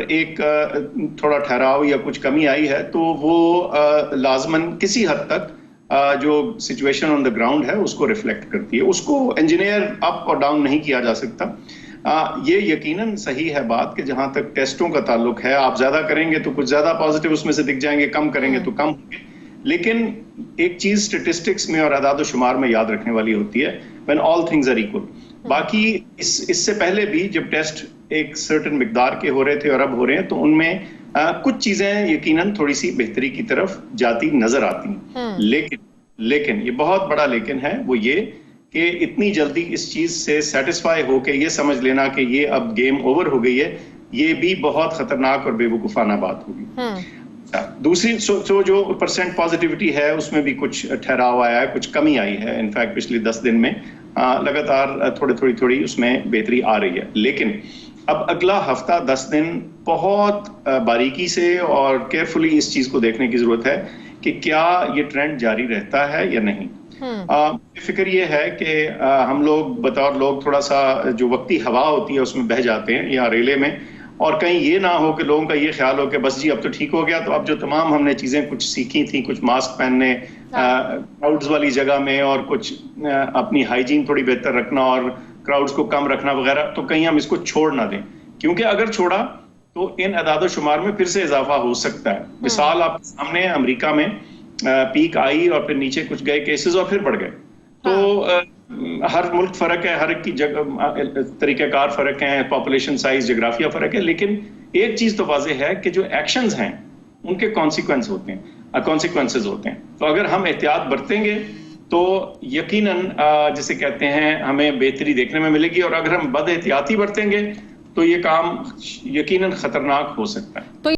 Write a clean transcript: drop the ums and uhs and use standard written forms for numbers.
एक थोड़ा ठहराव या कुछ कमी आई है तो वो लाजमन किसी हद तक जो सिचुएशन ऑन द ग्राउंड है उसको रिफ्लेक्ट करती है। उसको इंजीनियर अप और डाउन नहीं किया जा सकता। ये यकीनन सही है बात कि जहां तक टेस्टों का ताल्लुक है, आप ज्यादा करेंगे तो कुछ ज्यादा पॉजिटिव उसमें से दिख जाएंगे, कम करेंगे तो कम होंगे। लेकिन एक चीज स्टेटिस्टिक्स में और आदाद शुमार में याद रखने वाली होती है, when all things are equal. बाकी इससे पहले भी जब टेस्ट एक सर्टेन मिकदार के हो रहे थे और अब हो रहे हैं तो उनमें कुछ चीजें यकीनन थोड़ी सी बेहतरी की तरफ जाती नजर आती हैं। लेकिन ये बहुत बड़ा लेकिन है, वो ये कि इतनी जल्दी इस चीज से सेटिस्फाई होके ये समझ लेना कि ये अब गेम ओवर हो गई है, ये भी बहुत खतरनाक और बेवकूफाना बात होगी। दूसरी जो परसेंट पॉजिटिविटी है उसमें भी कुछ ठहराव आया है, कुछ कमी आई है। इनफैक्ट पिछले 10 दिन में लगातार थोड़ी उसमें बेहतरी आ रही है। लेकिन अब अगला हफ्ता 10 दिन बहुत बारीकी से और केयरफुली इस चीज को देखने की जरूरत है कि क्या ये ट्रेंड जारी रहता है या नहीं। फिक्र ये है कि हम लोग बतौर लोग थोड़ा सा जो वक्ती हवा होती है उसमें बह जाते हैं या रेले में, और कहीं ये ना हो कि लोगों का ये ख्याल हो कि बस जी अब तो ठीक हो गया, तो अब जो तमाम हमने चीजें कुछ सीखी थी, कुछ मास्क पहनने क्राउड्स वाली जगह में और कुछ अपनी हाइजीन थोड़ी बेहतर रखना और क्राउड्स को कम रखना वगैरह, तो कहीं हम इसको छोड़ ना दें। क्योंकि अगर छोड़ा तो इन अदाद शुमार में फिर से इजाफा हो सकता है। मिसाल आपके सामने अमेरिका में पीक आई और फिर नीचे कुछ गए केसेस और फिर बढ़ गए। तो हर मुल्क फर्क है, हर एक की जगह तरीक़ाकार फर्क है, पॉपुलेशन साइज, जोग्राफिया फर्क है। लेकिन एक चीज तो वाज़ेह है कि जो एक्शंस हैं उनके कॉन्सिक्वेंसेस होते हैं। तो अगर हम एहतियात बरतेंगे तो यकीनन जिसे कहते हैं हमें बेहतरी देखने में मिलेगी, और अगर हम बद एहतियाती बरतेंगे तो ये काम यकीनन खतरनाक हो सकता है।